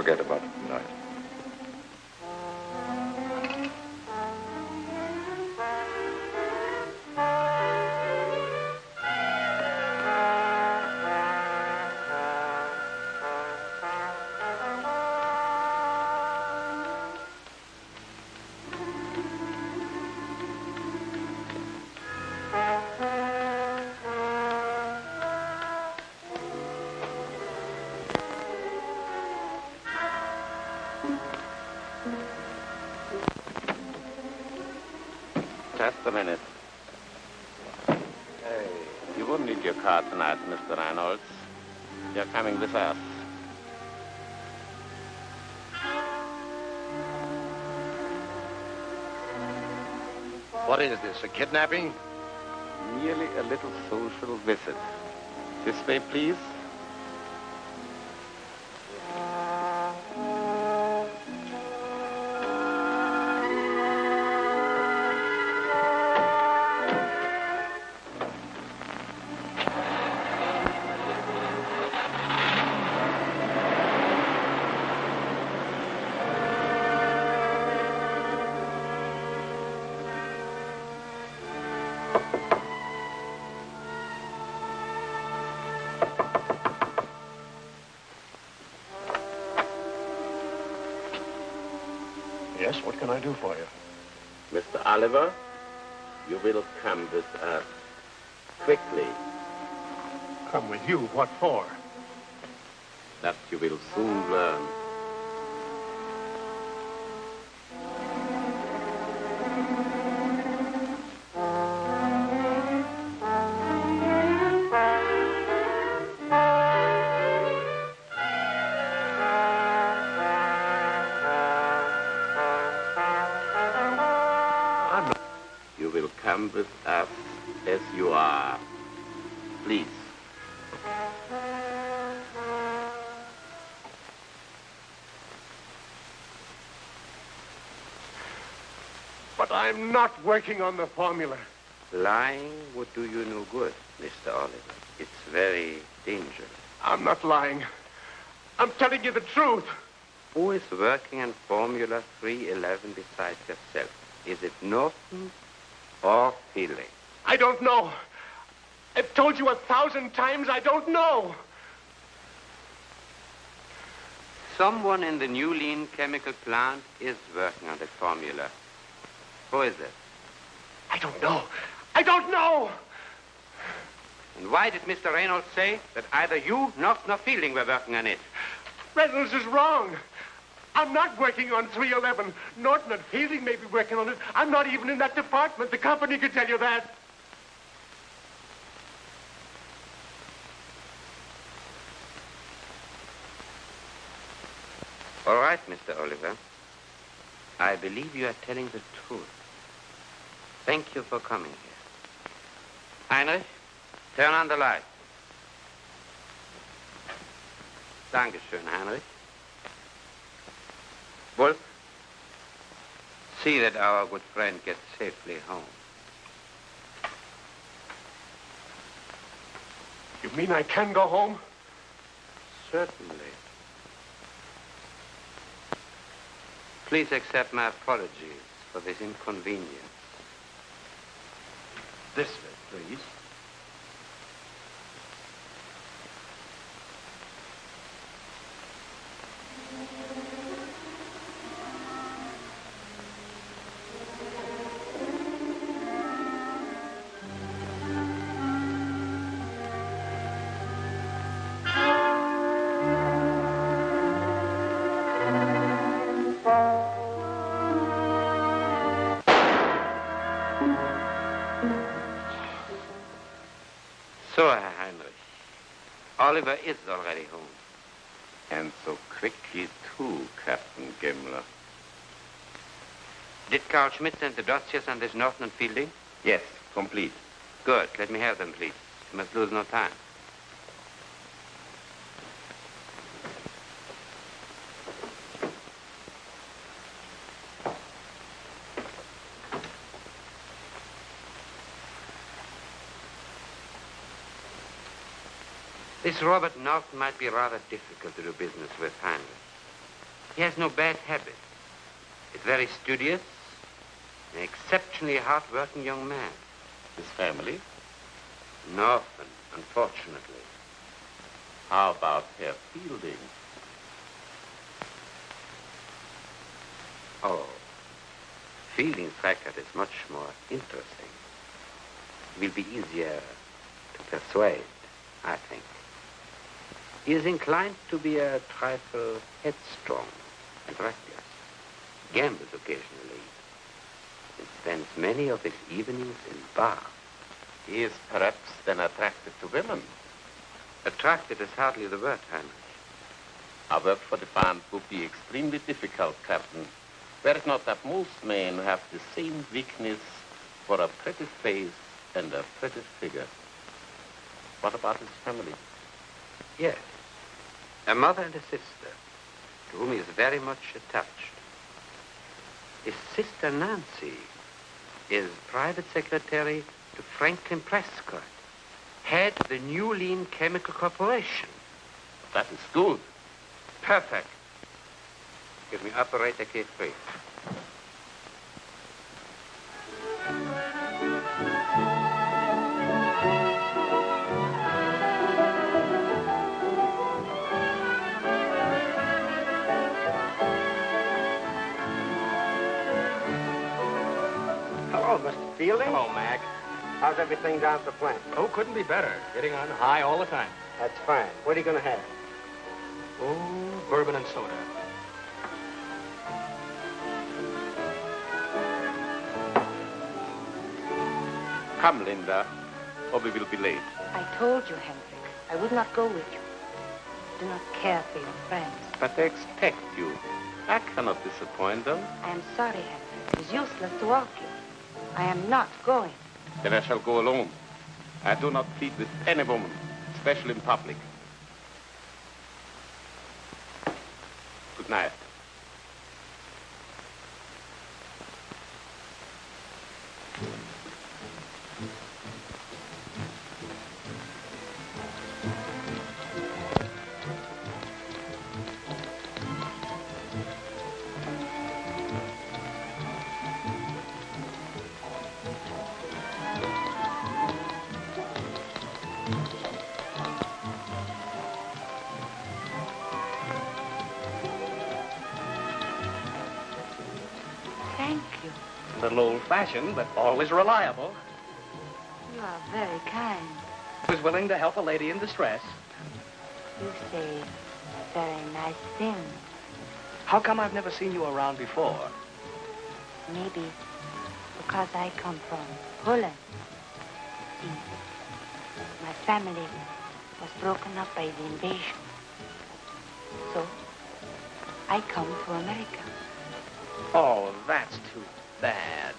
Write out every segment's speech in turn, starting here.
forget about it tonight. Just a minute. Hey, you wouldn't need your car tonight, Mr. Reynolds. You're coming with us. What is this, a kidnapping? Merely a little social visit. This way, please. Yes, what can I do for you? Mr. Oliver, you will come with us quickly. Come with you? What for? That you will soon learn. You will come with us as you are. Please. But I'm not working on the formula. Lying would do you no good, Mr. Oliver. It's very dangerous. I'm not lying. I'm telling you the truth. Who is working on Formula 311 besides yourself? Is it Norton or Feeling? I don't know. I've told you 1,000 times I don't know. Someone in the New Lean chemical plant is working on the formula. Who is it? I don't know. I don't know. And why did Mr. Reynolds say that either you, Norton, or Fielding were working on it? Reynolds is wrong. I'm not working on 311. Norton and Fielding may be working on it. I'm not even in that department. The company could tell you that. All right, Mr. Oliver. I believe you are telling the truth. Thank you for coming here. Heinrich, turn on the light. Dankeschön, Heinrich. Wolf, see that our good friend gets safely home. You mean I can go home? Certainly. Please accept my apologies for this inconvenience. This way, please. So, Herr Heinrich, Oliver is already home. And so quickly, too, Captain Gimler. Did Carl Schmidt send the dossiers on this Norton and Fielding? Yes, complete. Good. Let me have them, please. You must lose no time. This Robert Norton might be rather difficult to do business with, Heinrich. He has no bad habits. He's very studious, an exceptionally hard-working young man. His family? Nothing, unfortunately. How about Herr Fielding? Oh, Fielding's record is much more interesting. It will be easier to persuade, I think. He is inclined to be a trifle headstrong and reckless, gambles occasionally, and spends many of his evenings in bars. He is perhaps then attracted to women. Attracted is hardly the word, Heinrich. Our work for the fund would be extremely difficult, Captain, were it not that most men have the same weakness for a pretty face and a pretty figure. What about his family? Yes. A mother and a sister, to whom he is very much attached. His sister Nancy is private secretary to Franklin Prescott, head of the New Lean Chemical Corporation. That is good. Perfect. Give me operator K3. Hello, Mr. Fielding. Hello, Mac. How's everything down at the plant? Oh, couldn't be better. Getting on high all the time. That's fine. What are you going to have? Oh, bourbon and soda. Come, Linda, or we will be late. I told you, Hendrik, I would not go with you. Do not care for your friends. But they expect you. I cannot disappoint them. I am sorry, Hendrik. It is useless to walk you. I am not going. Then I shall go alone. I do not plead with any woman, especially in public. Good night. Thank you. A little old-fashioned, but always reliable. You are very kind. Was willing to help a lady in distress. You say very nice things. How come I've never seen you around before? Maybe because I come from Poland. See, my family was broken up by the invasion. So, I come to America. Oh, that's too bad.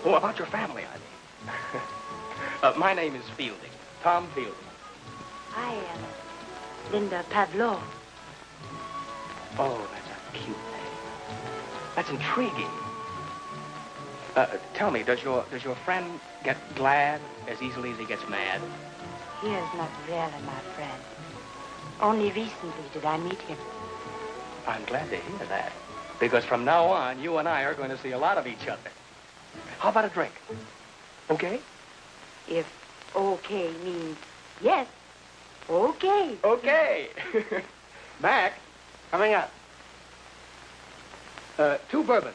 Oh, about your family, I mean. My name is Fielding. Tom Fielding. I am Linda Pavlov. Oh, that's a cute name. That's intriguing. Tell me, does your friend get glad as easily as he gets mad? He is not really my friend. Only recently did I meet him. I'm glad to hear that. Because from now on, you and I are going to see a lot of each other. How about a drink? Okay? If okay means yes, okay. Okay. Mac, Coming up. 2 bourbons.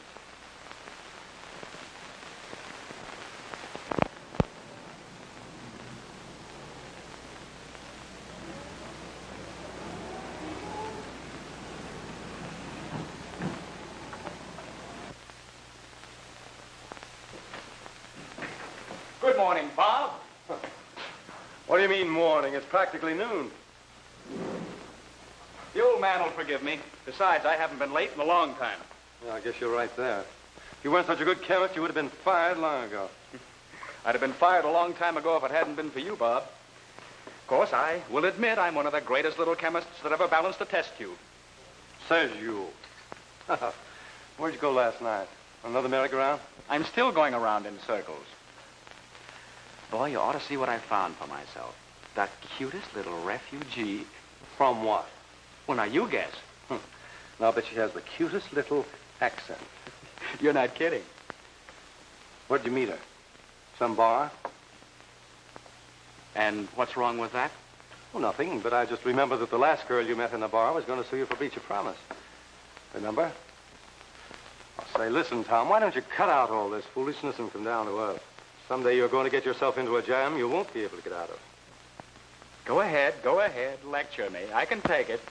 Good morning, Bob. What do you mean morning? It's practically noon. The old man will forgive me. Besides, I haven't been late in a long time. Yeah, I guess you're right there. If you weren't such a good chemist, you would have been fired long ago. I'd have been fired a long time ago if it hadn't been for you, Bob. Of course, I will admit I'm one of the greatest little chemists that ever balanced a test tube. Says you. Where'd you go last night? Another merry-go-round? I'm still going around in circles. Boy, you ought to see what I found for myself. The cutest little refugee. From what? Well, now, you guess. And I'll bet she has the cutest little accent. You're not kidding. Where'd you meet her? Some bar? And what's wrong with that? Oh, nothing, but I just remember that the last girl you met in the bar was going to sue you for breach of promise. Remember? I'll say, listen, Tom, why don't you cut out all this foolishness and come down to earth? Someday you're going to get yourself into a jam you won't be able to get out of. Go ahead, lecture me. I can take it.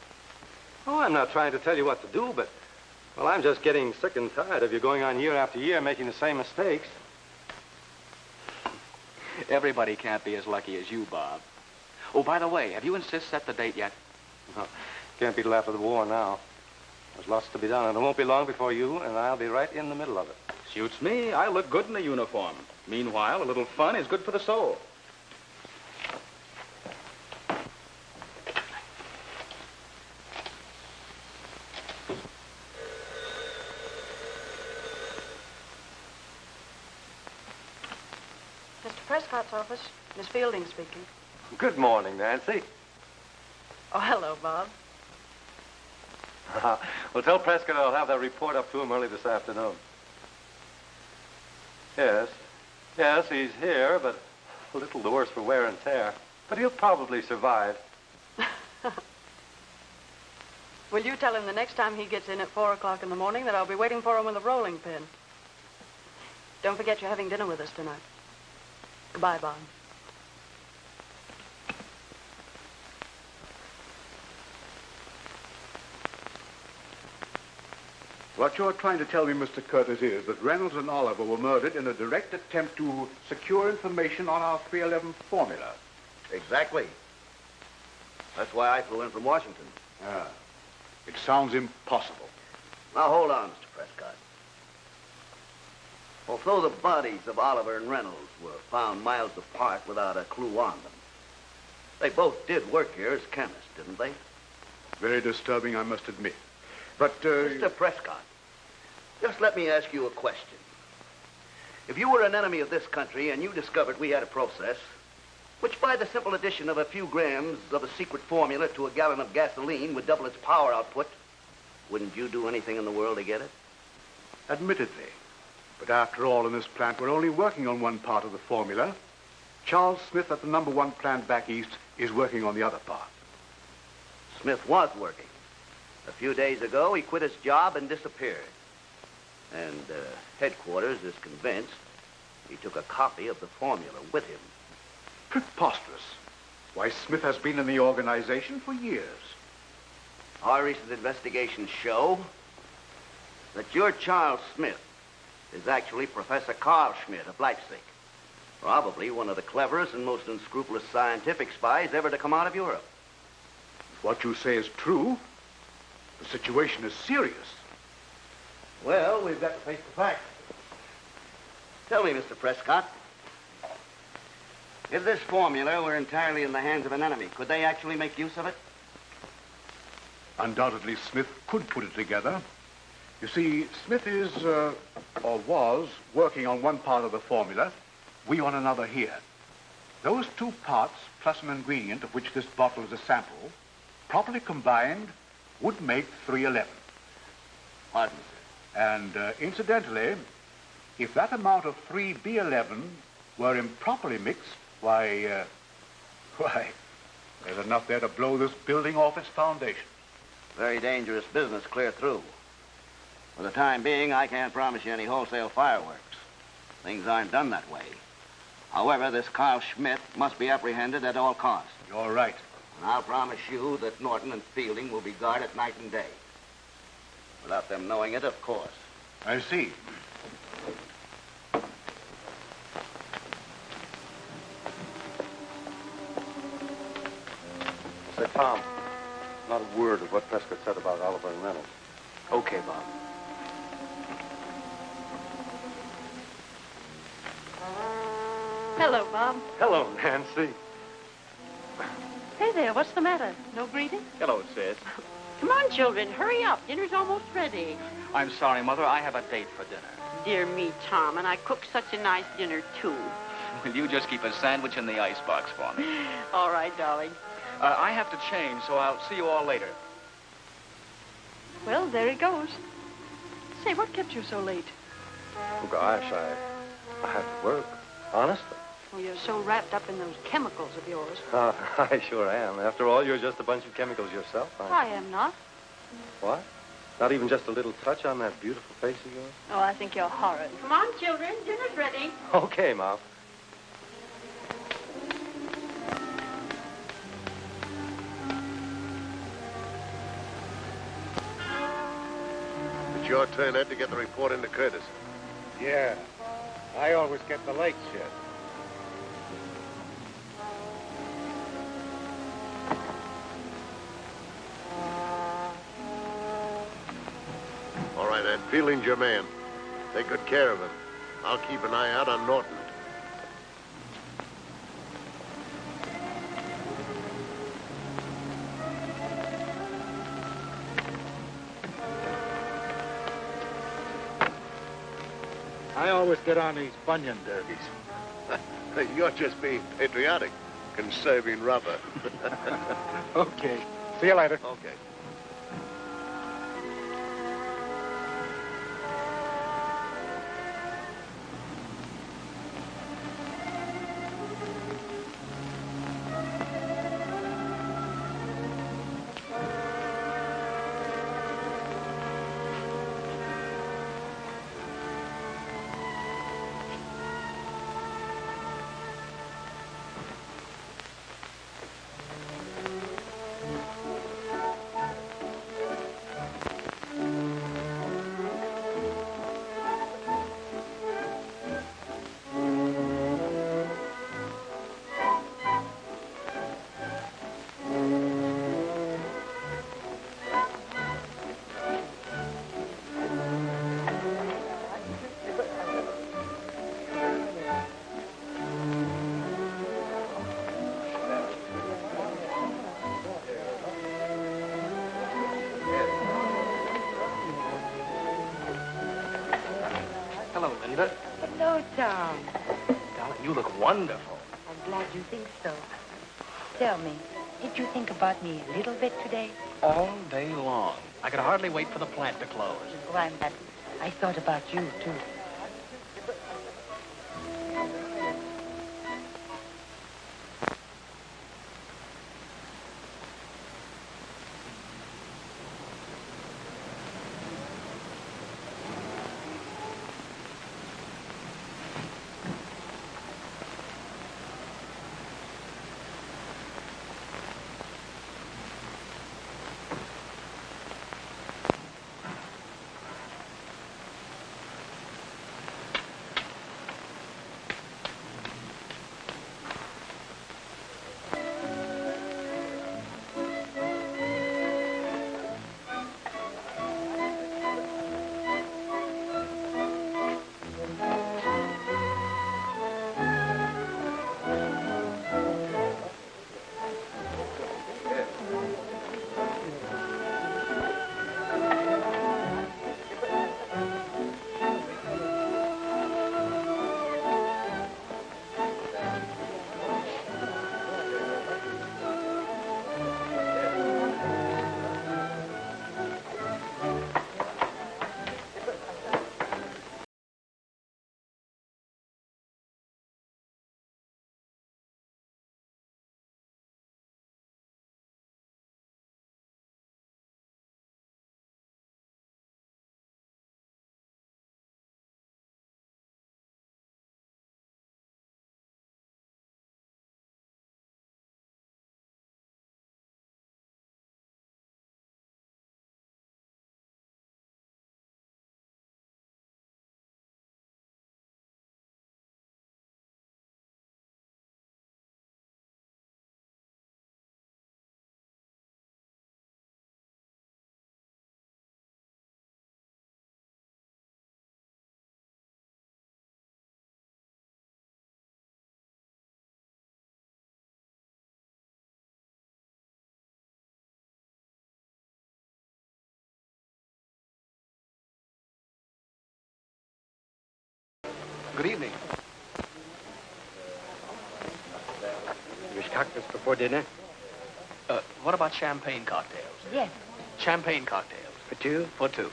Oh, I'm not trying to tell you what to do, but, well, I'm just getting sick and tired of you going on year after year making the same mistakes. Everybody can't be as lucky as you, Bob. Oh, by the way, have you and Sis set the date yet? No, can't be till after the war now. There's lots to be done, and it won't be long before you and I'll be right in the middle of it. Suits me. I look good in a uniform. Meanwhile, a little fun is good for the soul. Mr. Prescott's office. Miss Fielding speaking. Good morning, Nancy. Oh, hello, Bob. Well, tell Prescott I'll have that report up to him early this afternoon. Yes, he's here, but a little the worse for wear and tear. But he'll probably survive. Will you tell him the next time he gets in at 4 o'clock in the morning that I'll be waiting for him with a rolling pin? Don't forget you're having dinner with us tonight. Goodbye, Bob. What you're trying to tell me, Mr. Curtis, is that Reynolds and Oliver were murdered in a direct attempt to secure information on our 311 formula. Exactly. That's why I flew in from Washington. Ah, it sounds impossible. Now, hold on, Mr. Prescott. Although the bodies of Oliver and Reynolds were found miles apart without a clue on them, they both did work here as chemists, didn't they? Very disturbing, I must admit. But, Mr. Prescott, just let me ask you a question. If you were an enemy of this country and you discovered we had a process which by the simple addition of a few grams of a secret formula to a gallon of gasoline would double its power output, wouldn't you do anything in the world to get it? admittedly. But after all, in this plant, we're only working on one part of the formula. Charles Smith at the #1 plant back east is working on the other part. Smith was working. A few days ago, he quit his job and disappeared. And headquarters is convinced he took a copy of the formula with him. Preposterous. Why, Smith has been in the organization for years. Our recent investigations show that your Charles Smith is actually Professor Carl Schmidt of Leipzig. Probably one of the cleverest and most unscrupulous scientific spies ever to come out of Europe. If what you say is true, the situation is serious. Well, we've got to face the facts. Tell me, Mr. Prescott, if this formula were entirely in the hands of an enemy, could they actually make use of it? Undoubtedly, Smith could put it together. You see, Smith is, or was, working on one part of the formula, we on another here. Those two parts, plus an ingredient of which this bottle is a sample, properly combined, would make 311. Pardon, sir. And incidentally, if that amount of 3B11 were improperly mixed, why, there's enough there to blow this building off its foundation. Very dangerous business clear through. For the time being, I can't promise you any wholesale fireworks. Things aren't done that way. However, this Carl Schmidt must be apprehended at all costs. You're right. And I'll promise you that Norton and Fielding will be guarded night and day. Without them knowing it, of course. I see. Say, Tom, not a word of what Prescott said about Oliver and Reynolds. Okay, Bob. Hello, Bob. Hello, Nancy. Hey there, what's the matter? No greeting? Hello, Sis. Come on, children, hurry up. Dinner's almost ready. I'm sorry, Mother. I have a date for dinner. Dear me, Tom, and I cooked such a nice dinner, too. Will you just keep a sandwich in the icebox for me? All right, darling. I have to change, so I'll see you all later. Well, there he goes. Say, what kept you so late? Oh, gosh, I have to work. Honestly. Well, you're so wrapped up in those chemicals of yours. I sure am. After all, you're just a bunch of chemicals yourself. I am not. What? Not even just a little touch on that beautiful face of yours? Oh, I think you're horrid. Come on, children. Dinner's ready. Okay, Mom. It's your turn, Ed, to get the report into Curtis. Yeah. I always get the late shift. All right, Ed. Fielding's your man. Take good care of him. I'll keep an eye out on Norton. I always get on these bunion derbies. You're just being patriotic, conserving rubber. Okay. See you later. Okay. Hello, Linda. Hello, Tom. Darling, you look wonderful. I'm glad you think so. Tell me, did you think about me a little bit today? All day long. I could hardly wait for the plant to close. Oh, I'm glad. I thought about you, too. Good evening. You wish cocktails before dinner? What about champagne cocktails? Yes. Champagne cocktails. For two? For two.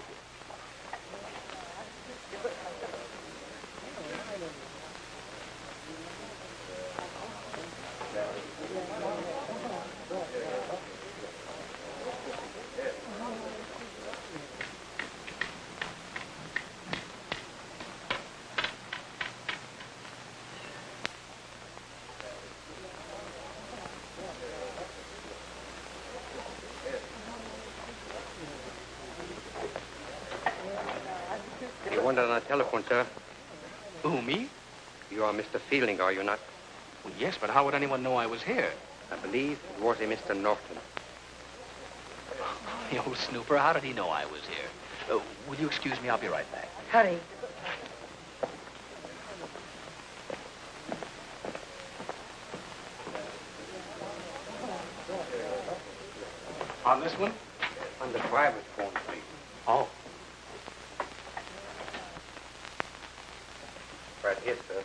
You wanted on the telephone, sir. Who, me? You are Mr. Fielding, are you not? Well, yes, but how would anyone know I was here? I believe it was a Mr. Norton. The old snooper, how did he know I was here? Will you excuse me? I'll be right back. Hurry. On this one? On the private phone, please. Oh. Right here, sir.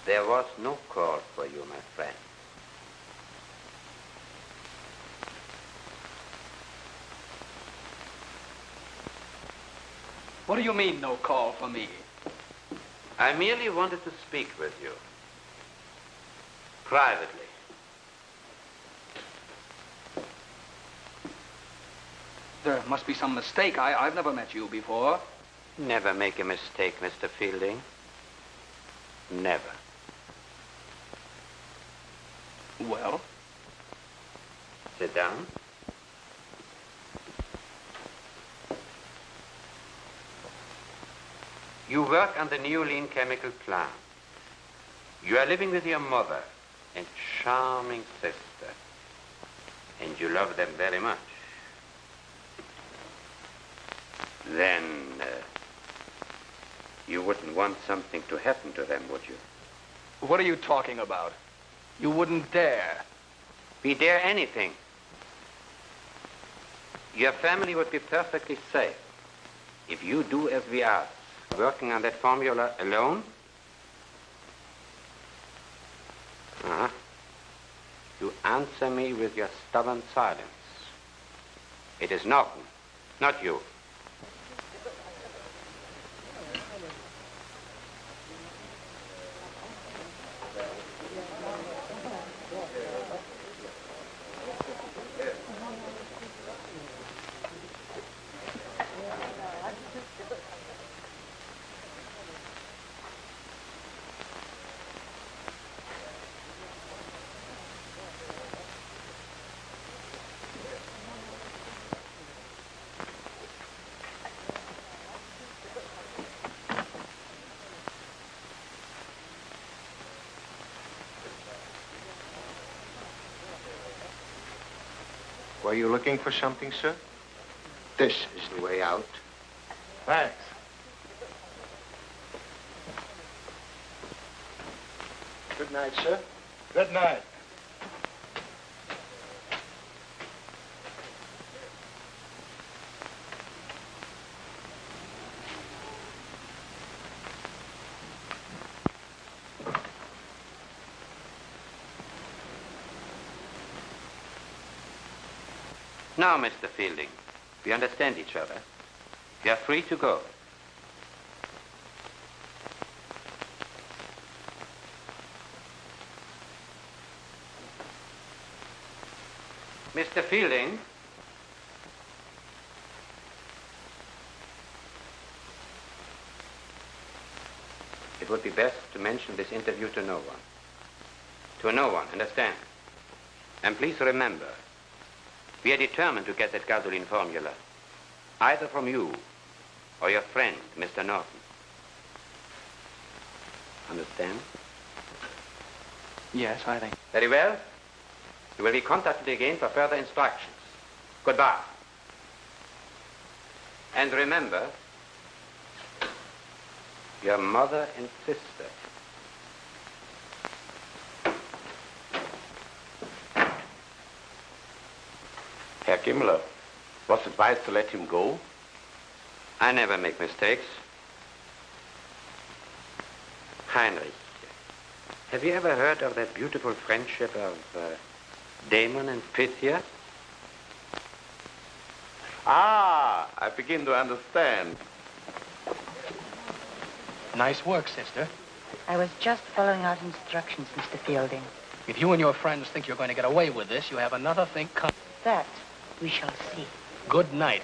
There was no call for you, my friend. What do you mean, no call for me? I merely wanted to speak with you. Privately. There must be some mistake. I've never met you before. Never make a mistake, Mr. Fielding. Never. Well? Sit down. You work on the New Lean chemical plant. You are living with your mother and charming sister. And you love them very much. Then, you wouldn't want something to happen to them, would you? What are you talking about? You wouldn't dare. We dare anything. Your family would be perfectly safe if you do as we ask. Working on that formula alone? Uh-huh. You answer me with your stubborn silence. It is Norton, not you. Were you looking for something, sir? This is the way out. Thanks. Good night, sir. Good night. Now, Mr. Fielding, we understand each other. You are free to go. Mr. Fielding? It would be best to mention this interview to no one. To no one, understand? And please remember, we are determined to get that gasoline formula, either from you or your friend, Mr. Norton. Understand? Yes, I think. Very well. You will be contacted again for further instructions. Goodbye. And remember, your mother and sister. Herr Gimmler, was it wise to let him go? I never make mistakes. Heinrich, have you ever heard of that beautiful friendship of Damon and Pythia? Ah, I begin to understand. Nice work, sister. I was just following out instructions, Mr. Fielding. If you and your friends think you're going to get away with this, you have another thing coming. That we shall see. Good night.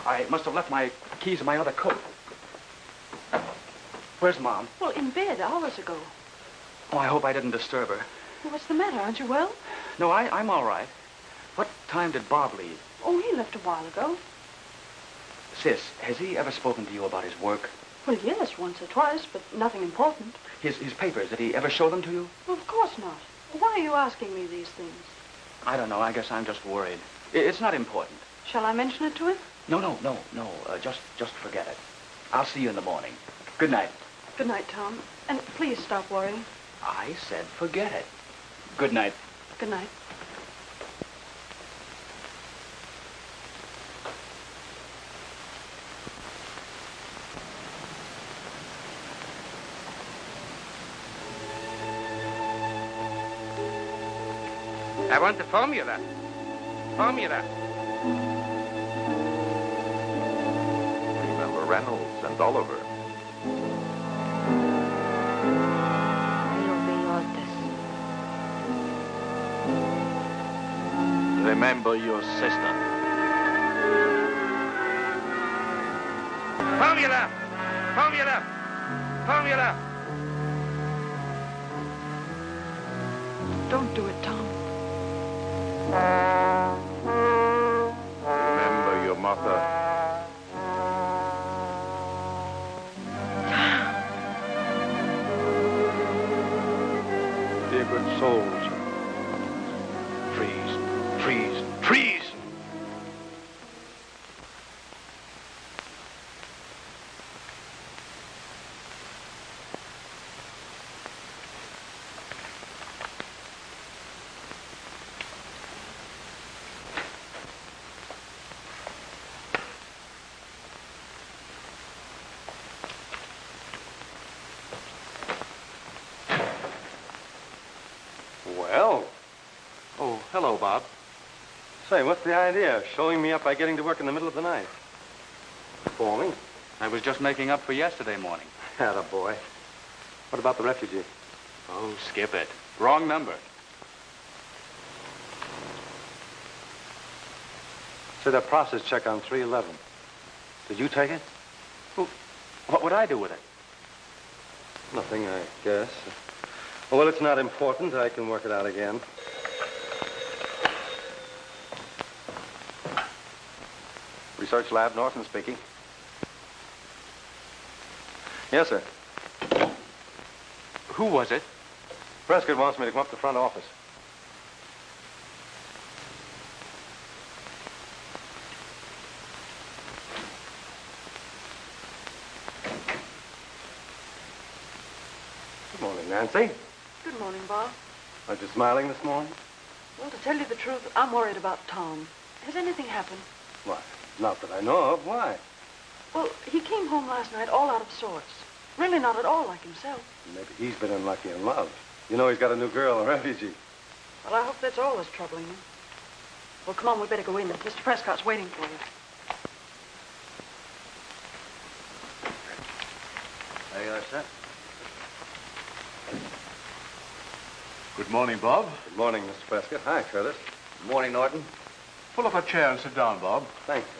I must have left my keys in my other coat. Where's Mom? Well, in bed hours ago. Oh, I hope I didn't disturb her. Well, what's the matter? Aren't you well? No, I'm all right. What time did Bob leave? Oh, he left a while ago. Sis, has he ever spoken to you about his work? Well, yes, once or twice, but nothing important. His papers, did he ever show them to you? Well, of course not. Why are you asking me these things? I don't know. I guess I'm just worried. It's not important. Shall I mention it to him? No. Just forget it. I'll see you in the morning. Good night. Good night, Tom. And please stop worrying. I said forget it. Good night. Good night. I want the formula. Formula. Remember Reynolds and Oliver. I obey orders. Remember your sister. Formula. Formula. Formula. Don't do it, Tom. Remember your mother. Dear good souls. Freeze. Bob. Say, what's the idea? Showing me up by getting to work in the middle of the night? Forming? I was just making up for yesterday morning. Attaboy. What about the refugee? Oh, skip it. Wrong number. Say, that process check on 311. Did you take it? Well, what would I do with it? Nothing, I guess. Well, it's not important. I can work it out again. Research Lab, Norton speaking. Yes, sir. Who was it? Prescott wants me to come up to the front office. Good morning, Nancy. Good morning, Bob. Aren't you smiling this morning? Well, to tell you the truth, I'm worried about Tom. Has anything happened? Why, not that I know of. Why? Well, he came home last night all out of sorts. Really not at all like himself. Maybe he's been unlucky in love. You know he's got a new girl, a refugee. Well, I hope that's all that's troubling him. Well, come on, we better go in. Mr. Prescott's waiting for you. There you are, sir. Good morning, Bob. Good morning, Mr. Prescott. Hi, Curtis. Good morning, Norton. Pull up a chair and sit down, Bob. Thank you.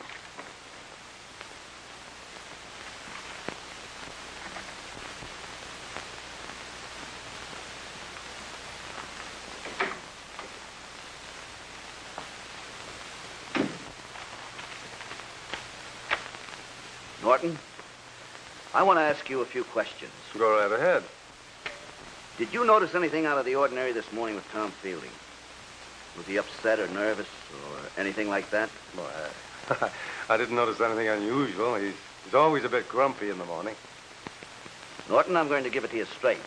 Norton, I want to ask you a few questions. Go right ahead. Did you notice anything out of the ordinary this morning with Tom Fielding? Was he upset or nervous or anything like that? Well, I didn't notice anything unusual. He's always a bit grumpy in the morning. Norton, I'm going to give it to you straight.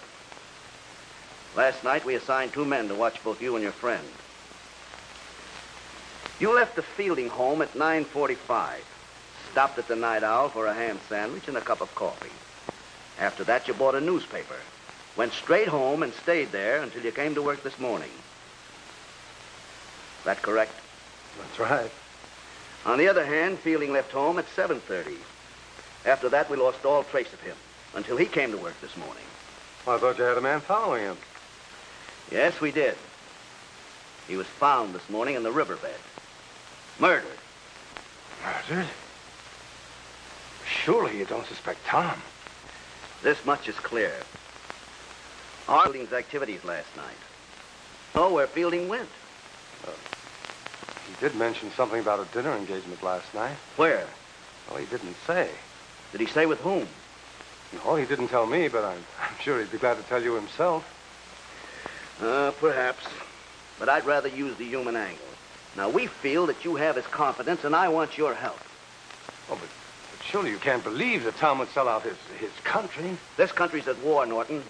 Last night, we assigned 2 men to watch both you and your friend. You left the Fielding home at 9:45. Stopped at the Night Owl for a ham sandwich and a cup of coffee. After that, you bought a newspaper. Went straight home and stayed there until you came to work this morning. Is that correct? That's right. On the other hand, Fielding left home at 7:30. After that, we lost all trace of him until he came to work this morning. Well, I thought you had a man following him. Yes, we did. He was found this morning in the riverbed. Murdered. Murdered? Surely you don't suspect Tom. This much is clear. Our Fielding's activities last night. Know where Fielding went. He did mention something about a dinner engagement last night. Where? Well, he didn't say. Did he say with whom? No, he didn't tell me, but I'm sure he'd be glad to tell you himself. Perhaps. But I'd rather use the human angle. Now, we feel that you have his confidence, and I want your help. Oh, but surely you can't believe that Tom would sell out his country. This country's at war, Norton.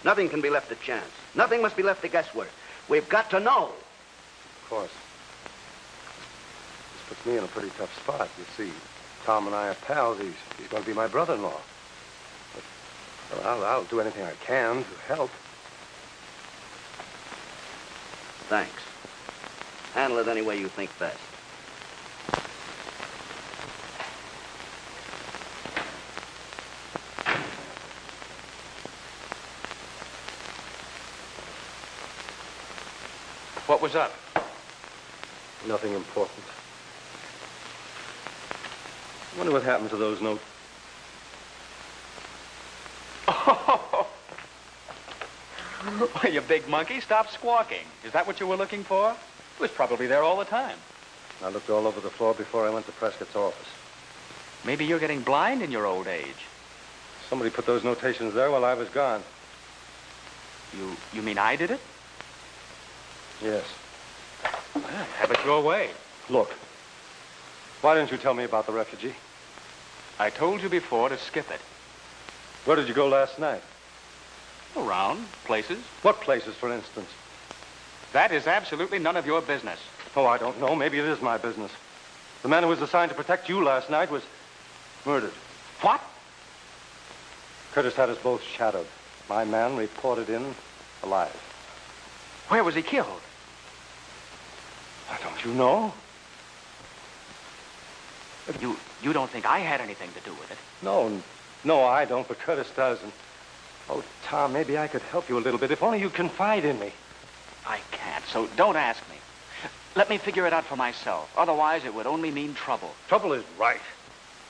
Nothing can be left to chance. Nothing must be left to guesswork. We've got to know. Of course. This puts me in a pretty tough spot. You see, Tom and I are pals. He's going to be my brother-in-law. But, well, I'll do anything I can to help. Thanks. Handle it any way you think best. What was up? Nothing important. I wonder what happened to those notes. Oh, you big monkey, stop squawking. Is that what you were looking for? It was probably there all the time. I looked all over the floor before I went to Prescott's office. Maybe you're getting blind in your old age. Somebody put those notations there while I was gone. You mean I did it? Yes. Well, have it your way. Look, why didn't you tell me about the refugee? I told you before to skip it. Where did you go last night? Around, places. What places, for instance? That is absolutely none of your business. Oh, I don't know. Maybe it is my business. The man who was assigned to protect you last night was murdered. What? Curtis had us both shadowed. My man reported in alive. Where was he killed? Why, don't you know? You don't think I had anything to do with it? No, I don't, but Curtis does. And, oh, Tom, maybe I could help you a little bit if only you'd confide in me. I can't, so don't ask me. Let me figure it out for myself. Otherwise, it would only mean trouble. Trouble is right.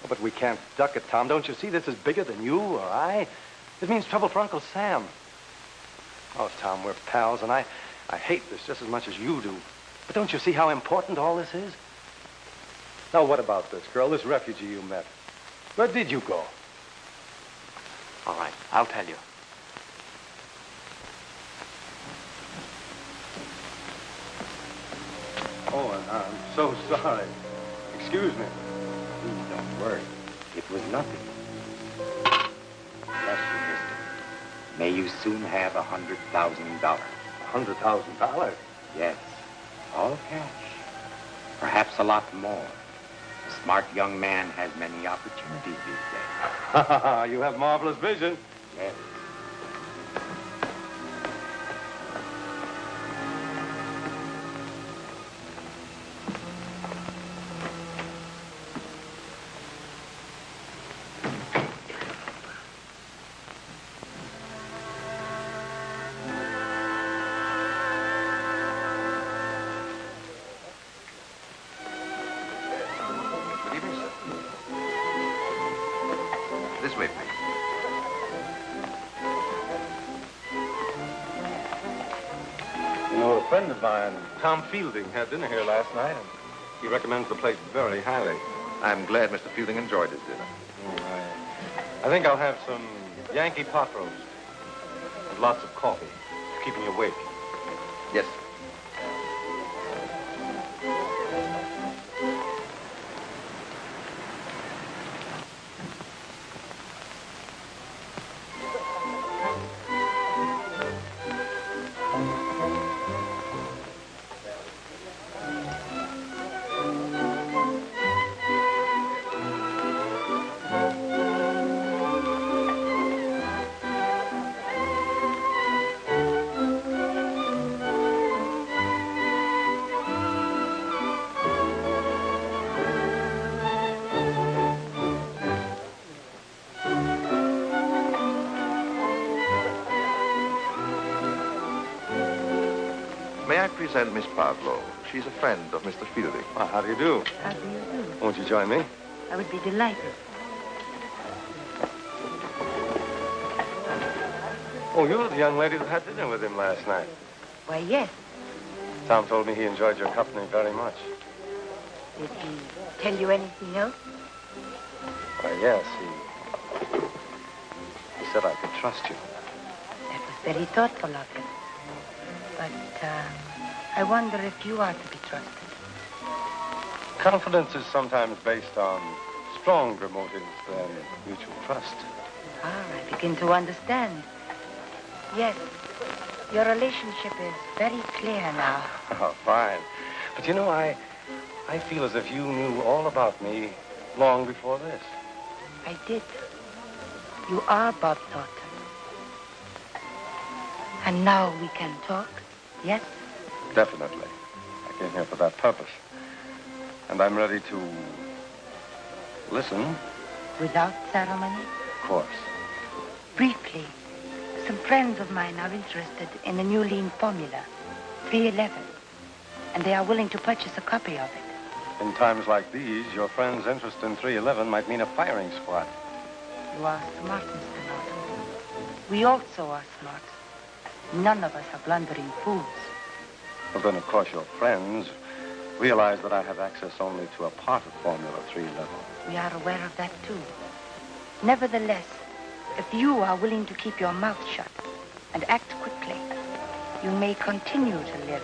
Oh, but we can't duck it, Tom. Don't you see this is bigger than you or I? It means trouble for Uncle Sam. Oh, Tom, we're pals, and I hate this just as much as you do. But don't you see how important all this is? Now, what about this girl, this refugee you met? Where did you go? All right, I'll tell you. Oh, I'm so sorry. Excuse me. Please don't worry. It was nothing. Bless you, mister. May you soon have $100,000. $100,000? Yes. All cash. Perhaps a lot more. A smart young man has many opportunities these days. You have marvelous vision. Yes. This way, please. You know, a friend of mine, Tom Fielding, had dinner here last night, and he recommends the place very highly. I'm glad Mr. Fielding enjoyed his dinner. I think I'll have some Yankee pot roast with lots of coffee. It's keeping you awake. Yes. May I present Miss Pavlo? She's a friend of Mr. Fielding. Well, how do you do? How do you do? Won't you join me? I would be delighted. Oh, you're the young lady that had dinner with him last night. Why, yes. Tom told me he enjoyed your company very much. Did he tell you anything else? Why, yes, he said I could trust you. That was very thoughtful of him. But I wonder if you are to be trusted. Confidence is sometimes based on stronger motives than mutual trust. Ah, I begin to understand. Yes, your relationship is very clear now. Oh, fine. But you know, I feel as if you knew all about me long before this. I did. You are Bob Thornton. And now we can talk, yes? Definitely. I came here for that purpose. And I'm ready to listen. Without ceremony? Of course. Briefly, some friends of mine are interested in the new lean formula, 311, and they are willing to purchase a copy of it. In times like these, your friend's interest in 311 might mean a firing squad. You are smart, Mr. Norton. We also are smart. None of us are blundering fools. Well, then, of course, your friends realize that I have access only to a part of Formula 311. We are aware of that, too. Nevertheless, if you are willing to keep your mouth shut and act quickly, you may continue to live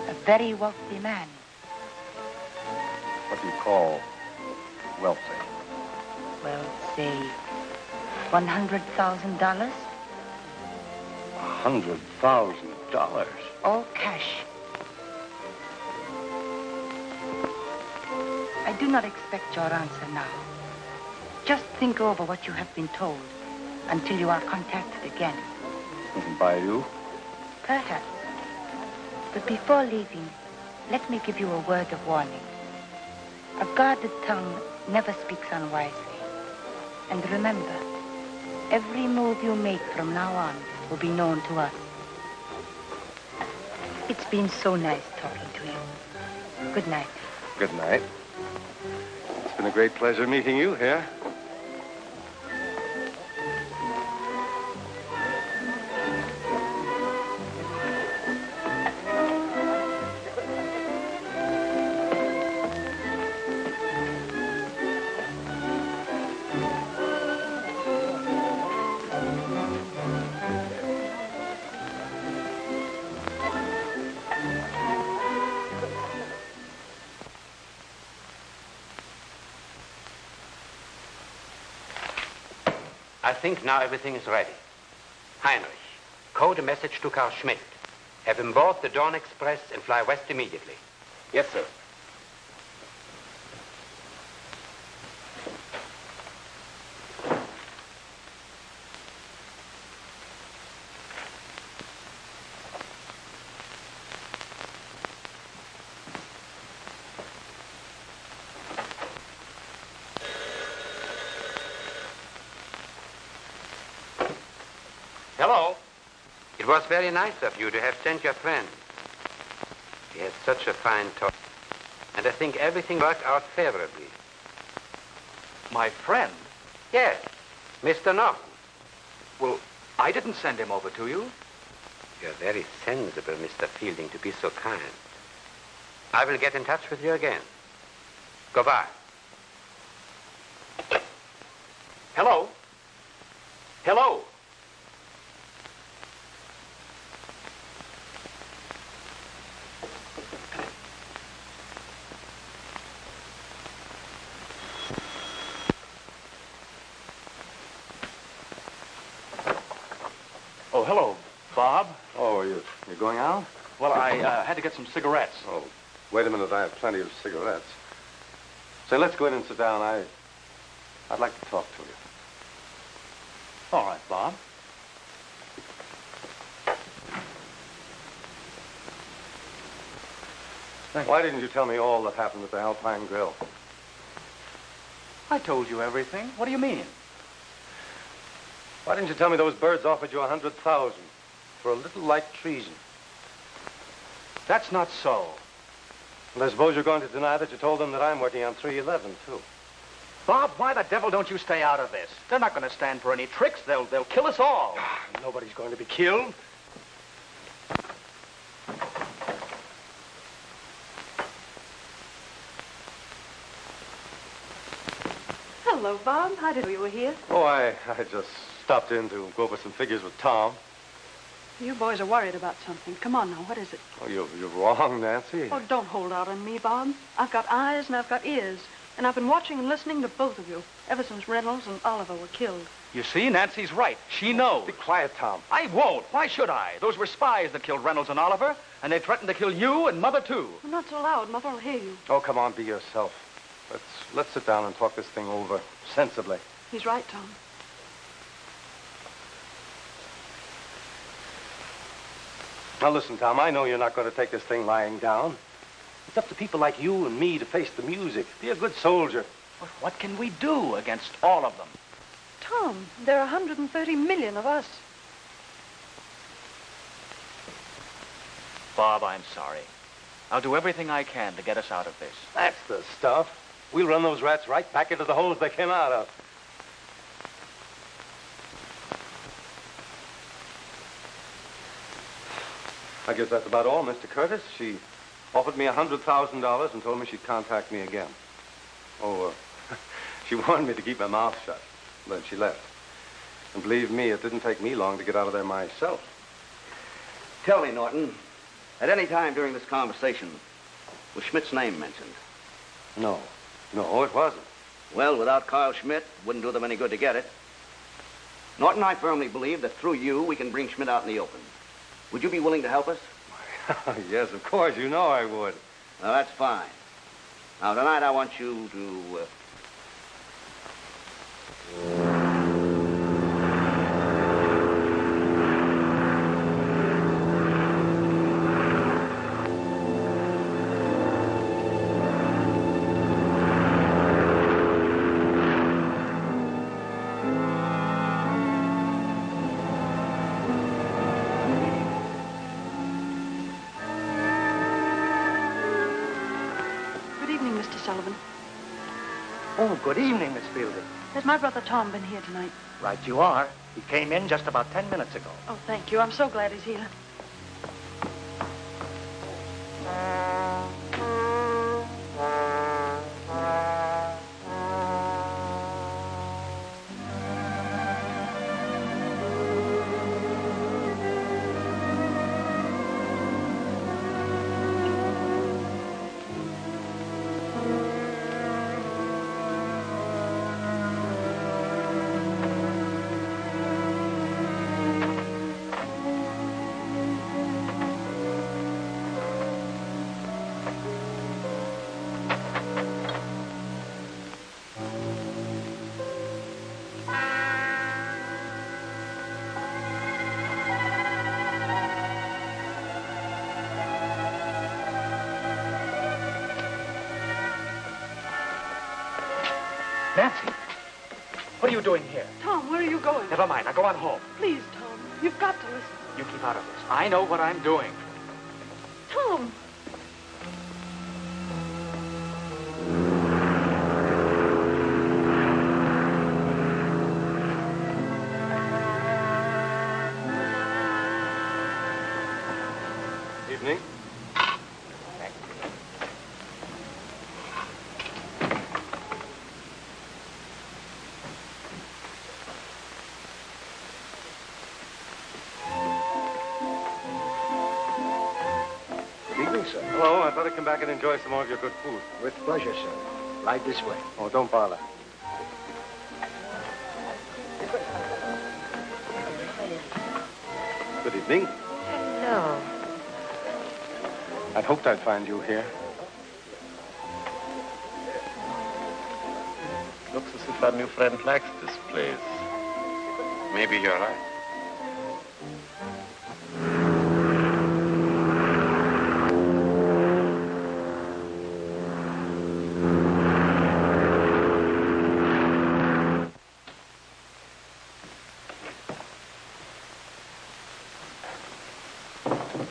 a very wealthy man. What do you call wealthy? Well, say $100,000? $100,000? All cash. I do not expect your answer now. Just think over what you have been told until you are contacted again. By you? Perhaps. But before leaving, let me give you a word of warning. A guarded tongue never speaks unwisely. And remember, every move you make from now on will be known to us. It's been so nice talking to you. Good night. Good night. It's been a great pleasure meeting you here. I think now everything is ready. Heinrich, code a message to Carl Schmidt. Have him board the Dawn Express and fly west immediately. Yes, sir. Hello. It was very nice of you to have sent your friend. He has such a fine talk. And I think everything worked out favorably. My friend? Yes, Mr. Norton. Well, I didn't send him over to you. You're very sensible, Mr. Fielding, to be so kind. I will get in touch with you again. Goodbye. Hello? Hello? Oh, hello, Bob. Oh, you're going out? Well, I had to get some cigarettes. Oh, wait a minute. I have plenty of cigarettes. Say, let's go in and sit down. I'd like to talk to you. All right, Bob. Why didn't you tell me all that happened at the Alpine Grill? I told you everything. What do you mean? Why didn't you tell me those birds offered you $100,000 for a little light treason? That's not so. And I suppose you're going to deny that you told them that I'm working on 311, too. Bob, why the devil don't you stay out of this? They're not going to stand for any tricks. They'll kill us all. Nobody's going to be killed. Hello, Bob. How did you were here? Oh, I just stopped in to go over some figures with Tom. You boys are worried about something. Come on now. What is it? Oh, you're wrong, Nancy. Oh, don't hold out on me, Bob. I've got eyes and I've got ears. And I've been watching and listening to both of you ever since Reynolds and Oliver were killed. You see, Nancy's right. She knows. Be quiet, Tom. I won't. Why should I? Those were spies that killed Reynolds and Oliver, and they threatened to kill you and Mother, too. Well, not so loud. Mother will hear you. Oh, come on, be yourself. Let's sit down and talk this thing over sensibly. He's right, Tom. Now, listen, Tom, I know you're not going to take this thing lying down. It's up to people like you and me to face the music. Be a good soldier. But what can we do against all of them? Tom, there are 130 million of us. Bob, I'm sorry. I'll do everything I can to get us out of this. That's the stuff. We'll run those rats right back into the holes they came out of. I guess that's about all, Mr. Curtis. She offered me $100,000 and told me she'd contact me again. Oh, she warned me to keep my mouth shut. Then she left. And believe me, it didn't take me long to get out of there myself. Tell me, Norton, at any time during this conversation, was Schmidt's name mentioned? No, it wasn't. Well, without Carl Schmidt, it wouldn't do them any good to get it. Norton, I firmly believe that through you, we can bring Schmidt out in the open. Would you be willing to help us? Yes, of course. You know I would. Well, that's fine. Now, tonight I want you to... Mr. Sullivan. Oh, good evening, Miss Fielding. Has my brother Tom been here tonight? Right you are. He came in just about 10 minutes ago. Oh, thank you. I'm so glad he's here. Nancy, what are you doing here? Tom, where are you going? Never mind. Now go on home. Please, Tom. You've got to listen. You keep out of this. I know what I'm doing. Tom! Evening. Sir. Hello, I thought I'd come back and enjoy some more of your good food. With pleasure, sir. Right this way. Oh, don't bother. Good evening. Hello. I'd hoped I'd find you here. Looks as if our new friend likes this place. Maybe you're right.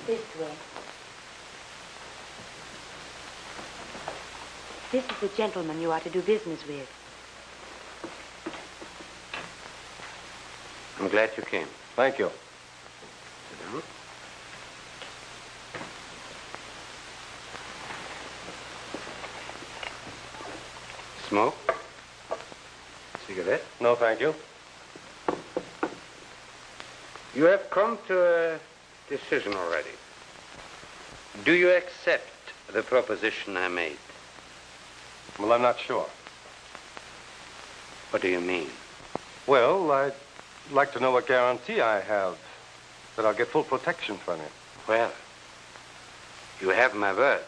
This way. This is the gentleman you are to do business with. I'm glad you came. Thank you. Sit down. Smoke? Cigarette? No, thank you. You have come to a decision already. Do you accept the proposition I made? Well, I'm not sure. What do you mean? Well, I'd like to know what guarantee I have that I'll get full protection from you. Well, you have my word.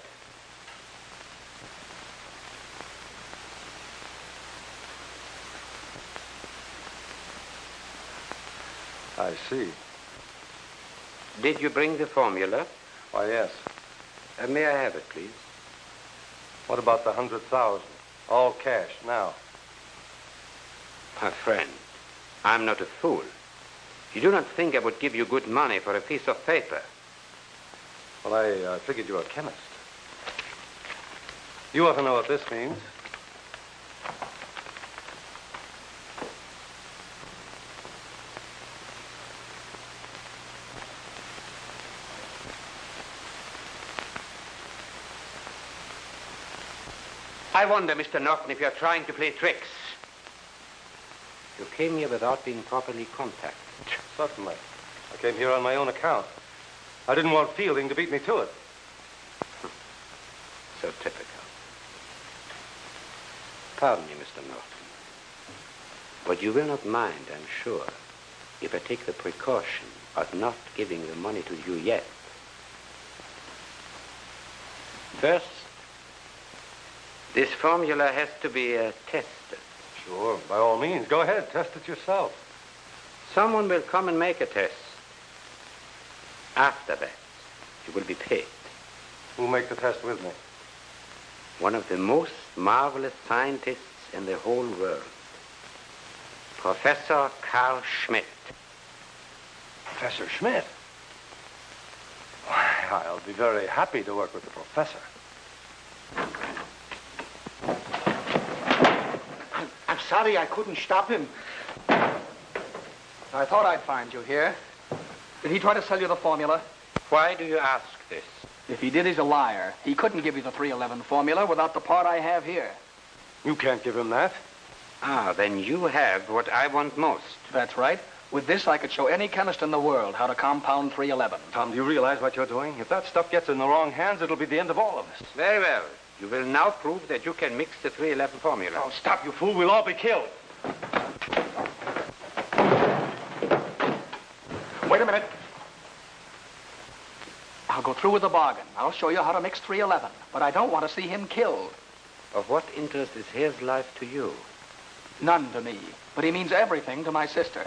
I see. Did you bring the formula? Why, yes. May I have it, please? What about the 100,000? All cash, now. My friend, I'm not a fool. You do not think I would give you good money for a piece of paper? Well, I figured you were a chemist. You ought to know what this means. I wonder, Mr. Norton, if you're trying to play tricks. You came here without being properly contacted. Certainly. I came here on my own account. I didn't want Fielding to beat me to it. So typical. Pardon me, Mr. Norton. But you will not mind, I'm sure, if I take the precaution of not giving the money to you yet. First, this formula has to be tested. Sure, by all means. Go ahead, test it yourself. Someone will come and make a test. After that, you will be paid. Who'll make the test with me? One of the most marvelous scientists in the whole world. Professor Carl Schmidt. Professor Schmidt? Why, I'll be very happy to work with the professor. sorry I couldn't stop him. I thought I'd find you here. Did he try to sell you the formula? Why do you ask this? If he did, he's a liar. He couldn't give you the 311 formula without the part I have here. You can't give him that. Ah, then you have what I want most. That's right. With this, I could show any chemist in the world how to compound 311. Tom, do you realize what you're doing? If that stuff gets in the wrong hands, it'll be the end of all of us. Very well. You will now prove that you can mix the 311 formula. Oh, stop, you fool. We'll all be killed. Wait a minute. I'll go through with the bargain. I'll show you how to mix 311. But I don't want to see him killed. Of what interest is his life to you? None to me. But he means everything to my sister.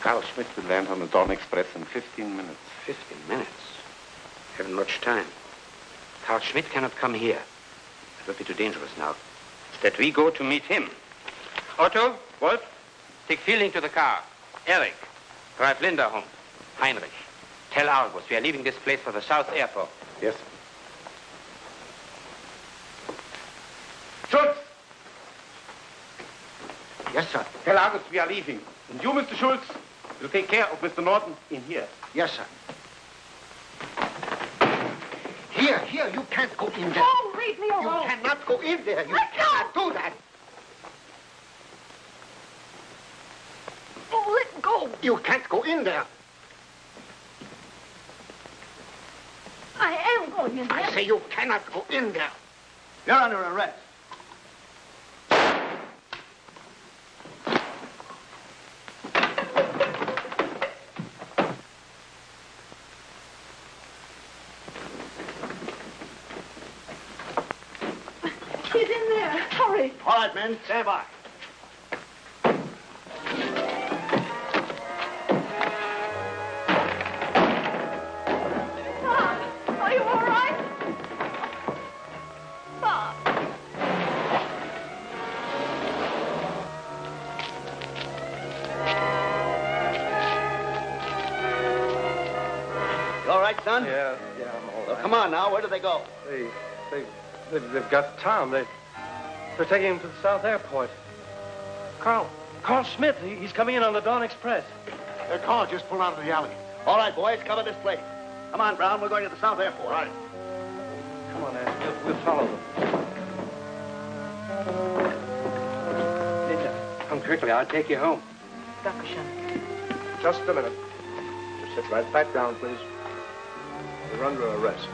Carl Schmidt will land on the Dawn Express in 15 minutes. 15 minutes? Haven't much time. Carl Schmidt cannot come here. It would be too dangerous now. Instead, we go to meet him. Otto, Wolf, take Fielding to the car. Eric, drive Linda home. Heinrich, tell Argus we are leaving this place for the South Airport. Yes. Schultz! Yes, sir. Tell Argus we are leaving. And you, Mr. Schultz, will take care of Mr. Norton in here. Yes, sir. Here, you can't go in there. Oh, leave me alone. You cannot go in there. You Let go. cannot do that. Oh, let go. You can't go in there. I am going in there. I say you cannot go in there. You're under arrest. He's in there. Hurry. All right, men, stand by. Bob, are you all right? Bob. You all right, son? Yeah, I'm all Well, right. come on now. Where do they go? They've got Tom. They're taking him to the South Airport. Carl Smith, he's coming in on the Dawn Express. Their car just pulled out of the alley. All right, boys, cover this place. Come on, Brown. We're going to the South Airport. Right. Come on, Ann. We'll follow them. Linda, come quickly. I'll take you home. Dankeschön. Just a minute. Just sit right back down, please. You're under arrest.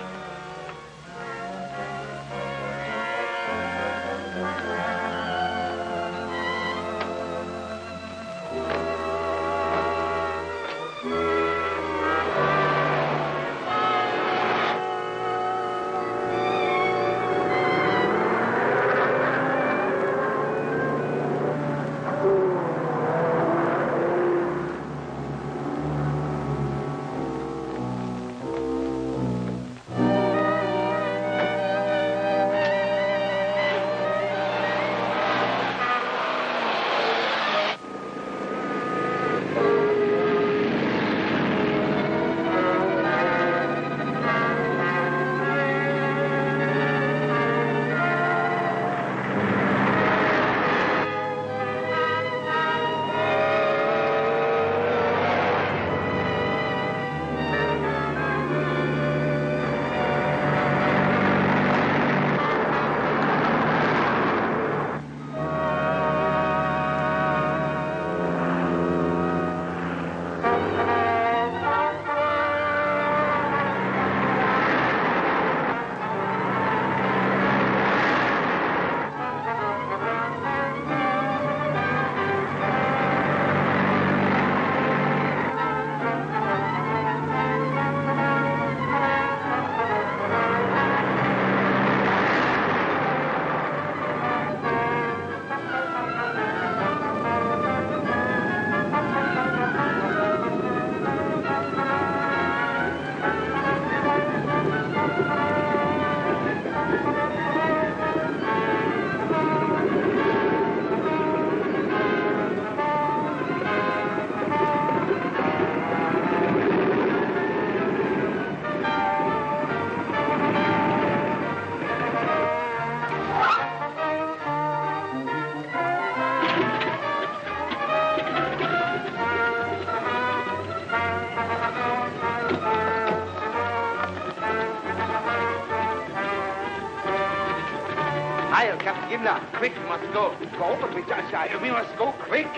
Heil, Captain Gimler. Quick, we must go. Go, but we must go quick.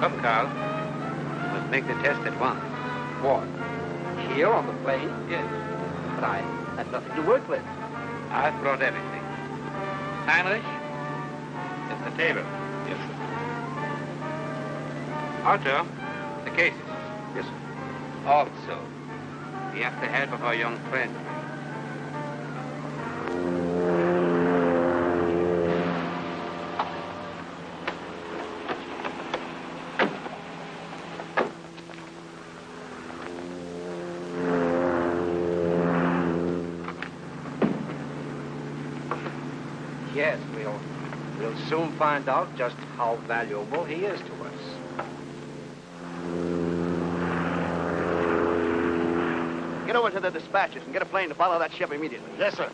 Come, Carl. Let's make the test at once. What? Here on the plane? Yes. But I have nothing to work with. I've brought everything. Heinrich? At the table. Yes, sir. Otto, the cases. Yes, sir. Also, we have the help of our young friend. Yes, we'll soon find out just how valuable he is to us. Get over to the dispatches and get a plane to follow that ship immediately. Yes, sir.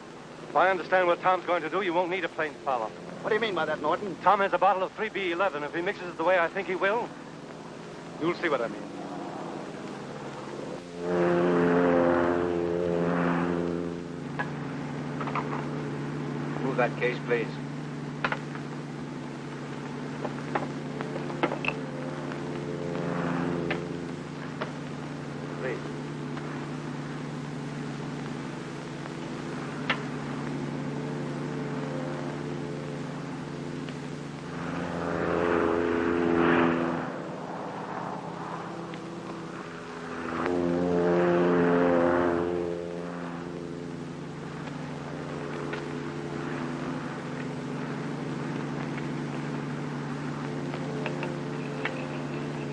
If I understand what Tom's going to do, you won't need a plane to follow. What do you mean by that, Norton? Tom has a bottle of 3B11. If he mixes it the way I think he will, you'll see what I mean. Move that case, please. Please.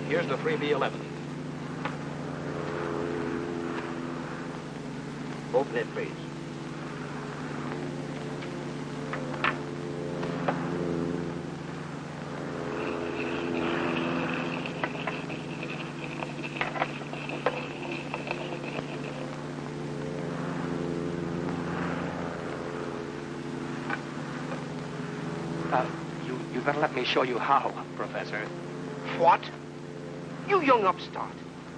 Here's the 3B11. Open it, please. You better let me show you how, Professor. What? You young upstart.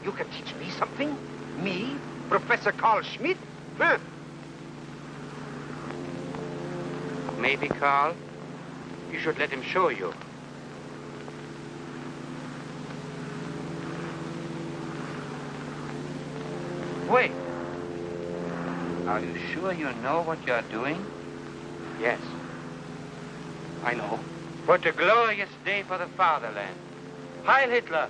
You can teach me something? Me? Professor Carl Schmidt? Huh? Maybe, Carl, you should let him show you. Wait. Are you sure you know what you're doing? Yes. I know. What a glorious day for the fatherland. Heil Hitler!